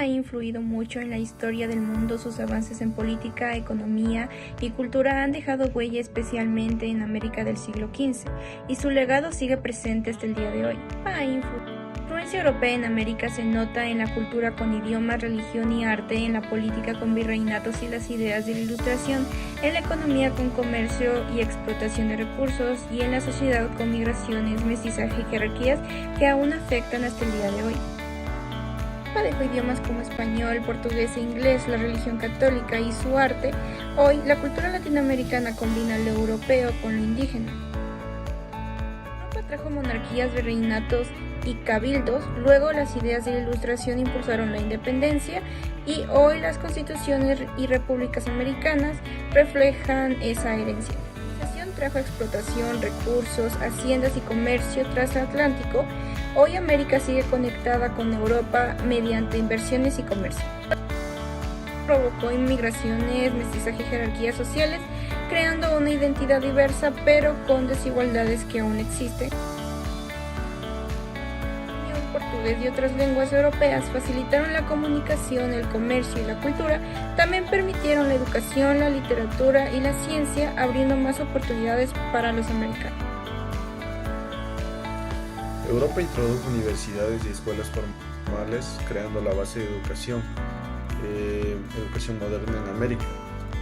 ha influido mucho en la historia del mundo. Sus avances en política, economía y cultura han dejado huella especialmente en América del siglo XV, y su legado sigue presente hasta el día de hoy. La influencia europea en América se nota en la cultura con idiomas, religión y arte, en la política con virreinatos y las ideas de la Ilustración, en la economía con comercio y explotación de recursos, y en la sociedad con migraciones, mestizaje y jerarquías que aún afectan hasta el día de hoy. Dejó idiomas como español, portugués e inglés, la religión católica y su arte. Hoy, la cultura latinoamericana combina lo europeo con lo indígena. Europa trajo monarquías, virreinatos y cabildos. Luego, las ideas de la Ilustración impulsaron la independencia, y hoy las constituciones y repúblicas americanas reflejan esa herencia. La Ilustración trajo explotación, recursos, haciendas y comercio transatlántico. Hoy América sigue conectada con Europa mediante inversiones y comercio. Provocó inmigraciones, mestizaje y jerarquías sociales, creando una identidad diversa pero con desigualdades que aún existen. El portugués y otras lenguas europeas facilitaron la comunicación, el comercio y la cultura. También permitieron la educación, la literatura y la ciencia, abriendo más oportunidades para los americanos. Europa introdujo universidades y escuelas formales, creando la base de educación moderna en América,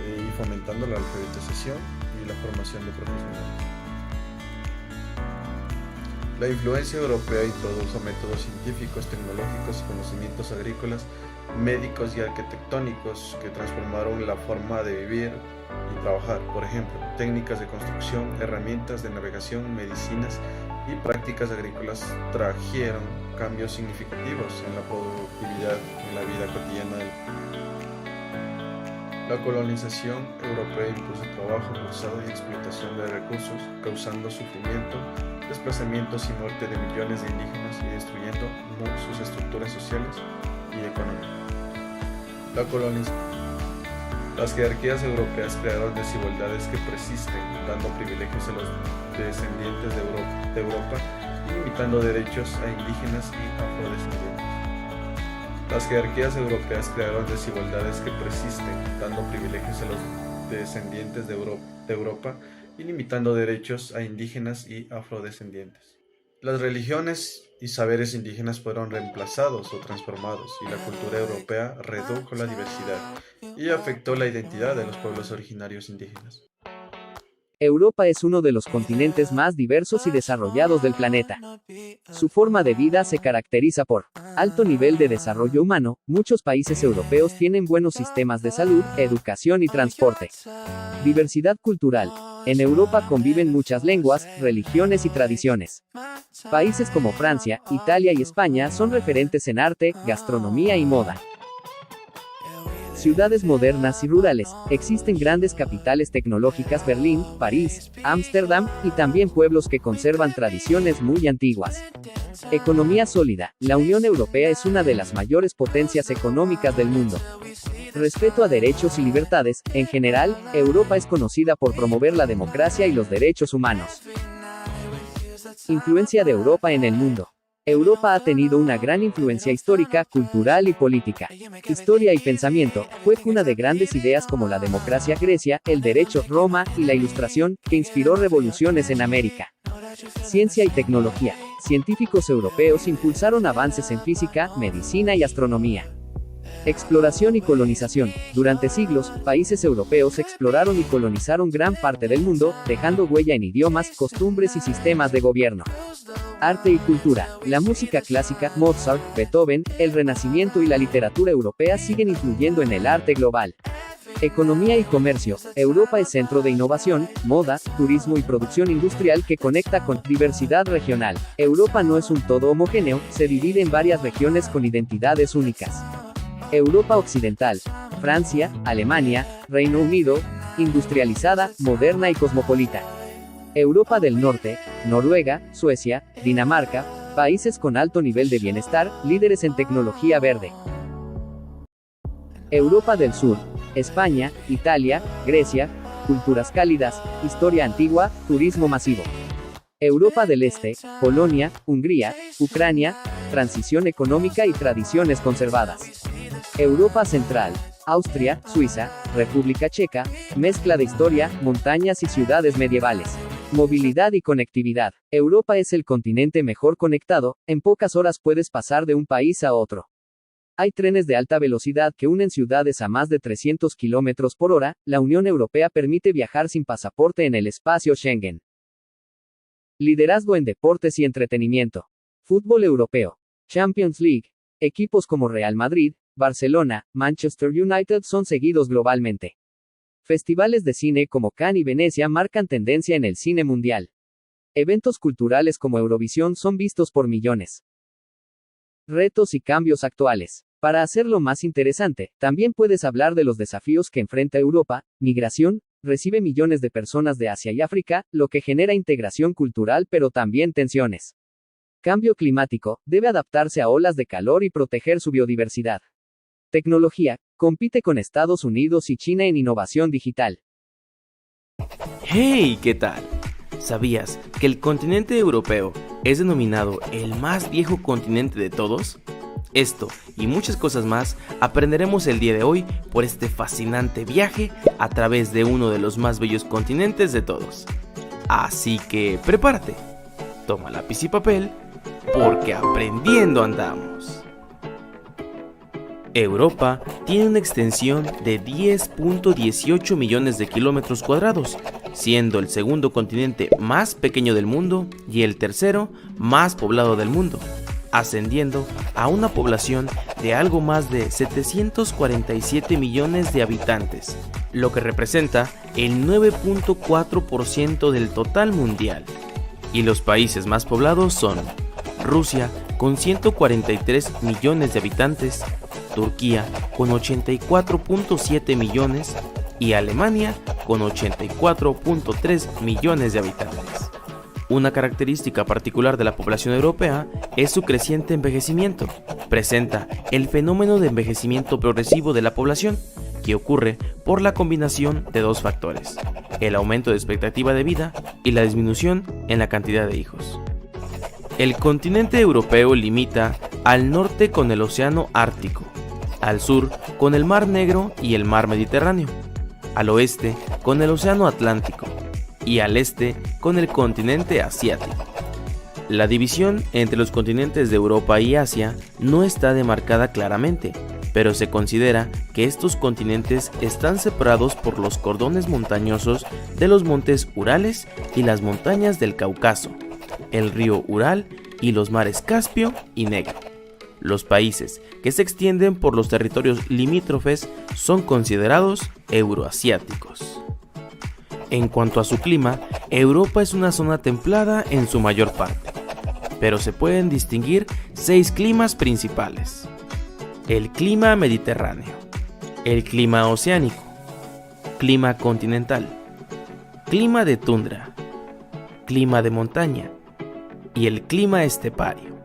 y fomentando la alfabetización y la formación de profesionales. La influencia europea introdujo métodos científicos, tecnológicos y conocimientos agrícolas, médicos y arquitectónicos que transformaron la forma de vivir y trabajar. Por ejemplo, técnicas de construcción, herramientas de navegación, medicinas y prácticas agrícolas trajeron cambios significativos en la productividad en la vida cotidiana. La colonización europea impuso trabajo forzado y explotación de recursos, causando sufrimiento, desplazamientos y muerte de millones de indígenas y destruyendo sus estructuras sociales y económicas. La colonización. Las jerarquías europeas crearon desigualdades que persisten, dando privilegios a los descendientes de Europa y limitando derechos a indígenas y afrodescendientes. Las jerarquías europeas crearon desigualdades que persisten, dando privilegios a los descendientes de Europa y limitando derechos a indígenas y afrodescendientes. Las religiones y saberes indígenas fueron reemplazados o transformados, y la cultura europea redujo la diversidad y afectó la identidad de los pueblos originarios indígenas. Europa es uno de los continentes más diversos y desarrollados del planeta. Su forma de vida se caracteriza por alto nivel de desarrollo humano. Muchos países europeos tienen buenos sistemas de salud, educación y transporte. Diversidad cultural. En Europa conviven muchas lenguas, religiones y tradiciones. Países como Francia, Italia y España son referentes en arte, gastronomía y moda. Ciudades modernas y rurales. Existen grandes capitales tecnológicas: Berlín, París, Ámsterdam, y también pueblos que conservan tradiciones muy antiguas. Economía sólida. La Unión Europea es una de las mayores potencias económicas del mundo. Respeto a derechos y libertades. En general, Europa es conocida por promover la democracia y los derechos humanos. Influencia de Europa en el mundo. Europa ha tenido una gran influencia histórica, cultural y política. Historia y pensamiento. Fue cuna de grandes ideas como la democracia Grecia, el derecho Roma y la Ilustración, que inspiró revoluciones en América. Ciencia y tecnología. Científicos europeos impulsaron avances en física, medicina y astronomía. Exploración y colonización. Durante siglos, países europeos exploraron y colonizaron gran parte del mundo, dejando huella en idiomas, costumbres y sistemas de gobierno. Arte y cultura. La música clásica, Mozart, Beethoven, el Renacimiento y la literatura europea siguen influyendo en el arte global. Economía y comercio. Europa es centro de innovación, moda, turismo y producción industrial que conecta con diversidad regional. Europa no es un todo homogéneo, se divide en varias regiones con identidades únicas. Europa occidental. Francia, Alemania, Reino Unido, industrializada, moderna y cosmopolita. Europa del Norte, Noruega, Suecia, Dinamarca, países con alto nivel de bienestar, líderes en tecnología verde. Europa del Sur, España, Italia, Grecia, culturas cálidas, historia antigua, turismo masivo. Europa del Este, Polonia, Hungría, Ucrania, transición económica y tradiciones conservadas. Europa Central, Austria, Suiza, República Checa, mezcla de historia, montañas y ciudades medievales. Movilidad y conectividad. Europa es el continente mejor conectado, en pocas horas puedes pasar de un país a otro. Hay trenes de alta velocidad que unen ciudades a más de 300 km por hora, la Unión Europea permite viajar sin pasaporte en el espacio Schengen. Liderazgo en deportes y entretenimiento. Fútbol europeo. Champions League. Equipos como Real Madrid, Barcelona, Manchester United son seguidos globalmente. Festivales de cine como Cannes y Venecia marcan tendencia en el cine mundial. Eventos culturales como Eurovisión son vistos por millones. Retos y cambios actuales. Para hacerlo más interesante, también puedes hablar de los desafíos que enfrenta Europa. Migración, recibe millones de personas de Asia y África, lo que genera integración cultural pero también tensiones. Cambio climático, debe adaptarse a olas de calor y proteger su biodiversidad. Tecnología, compite con Estados Unidos y China en innovación digital. ¡Hey! ¿Qué tal? ¿Sabías que el continente europeo es denominado el más viejo continente de todos? Esto y muchas cosas más aprenderemos el día de hoy por este fascinante viaje a través de uno de los más bellos continentes de todos. Así que prepárate, toma lápiz y papel, porque aprendiendo andamos. Europa tiene una extensión de 10.18 millones de kilómetros cuadrados, siendo el segundo continente más pequeño del mundo y el tercero más poblado del mundo, ascendiendo a una población de algo más de 747 millones de habitantes, lo que representa el 9.4% del total mundial. Y los países más poblados son Rusia con 143 millones de habitantes, Turquía con 84.7 millones y Alemania con 84.3 millones de habitantes. Una característica particular de la población europea es su creciente envejecimiento. Presenta el fenómeno de envejecimiento progresivo de la población, que ocurre por la combinación de dos factores: el aumento de expectativa de vida y la disminución en la cantidad de hijos. El continente europeo limita al norte con el Océano Ártico, al sur con el Mar Negro y el Mar Mediterráneo, al oeste con el Océano Atlántico y al este con el continente asiático. La división entre los continentes de Europa y Asia no está demarcada claramente, pero se considera que estos continentes están separados por los cordones montañosos de los montes Urales y las montañas del Cáucaso, el río Ural y los mares Caspio y Negro. Los países que se extienden por los territorios limítrofes son considerados euroasiáticos. En cuanto a su clima, Europa es una zona templada en su mayor parte, pero se pueden distinguir 6 climas principales: el clima mediterráneo, el clima oceánico, clima continental, clima de tundra, clima de montaña y el clima estepario.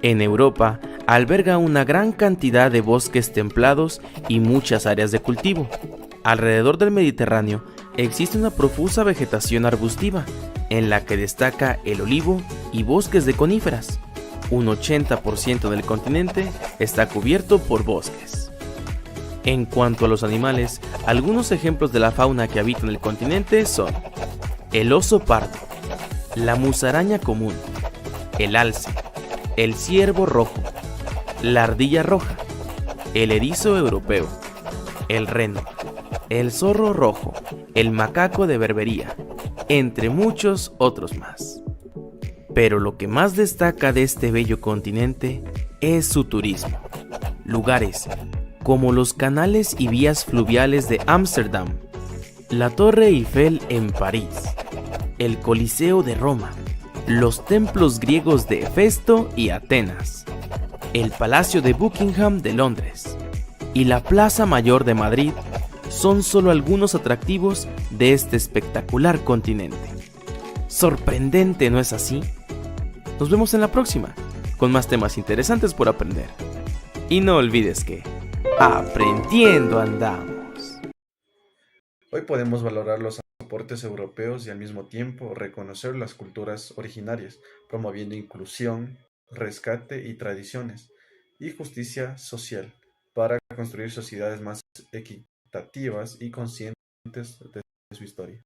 En Europa alberga una gran cantidad de bosques templados y muchas áreas de cultivo. Alrededor del Mediterráneo existe una profusa vegetación arbustiva, en la que destaca el olivo y bosques de coníferas. Un 80% del continente está cubierto por bosques. En cuanto a los animales, algunos ejemplos de la fauna que habita en el continente son el oso pardo, la musaraña común, el alce, el ciervo rojo, la ardilla roja, el erizo europeo, el reno, el zorro rojo, el macaco de Berbería, entre muchos otros más. Pero lo que más destaca de este bello continente es su turismo. Lugares como los canales y vías fluviales de Ámsterdam, la Torre Eiffel en París, el Coliseo de Roma, los templos griegos de Hefesto y Atenas, el Palacio de Buckingham de Londres y la Plaza Mayor de Madrid son solo algunos atractivos de este espectacular continente. Sorprendente, ¿no es así? Nos vemos en la próxima, con más temas interesantes por aprender. Y no olvides que aprendiendo andamos. Hoy podemos valorar los aportes europeos y al mismo tiempo reconocer las culturas originarias, promoviendo inclusión, rescate y tradiciones, y justicia social, para construir sociedades más equitativas y conscientes de su historia.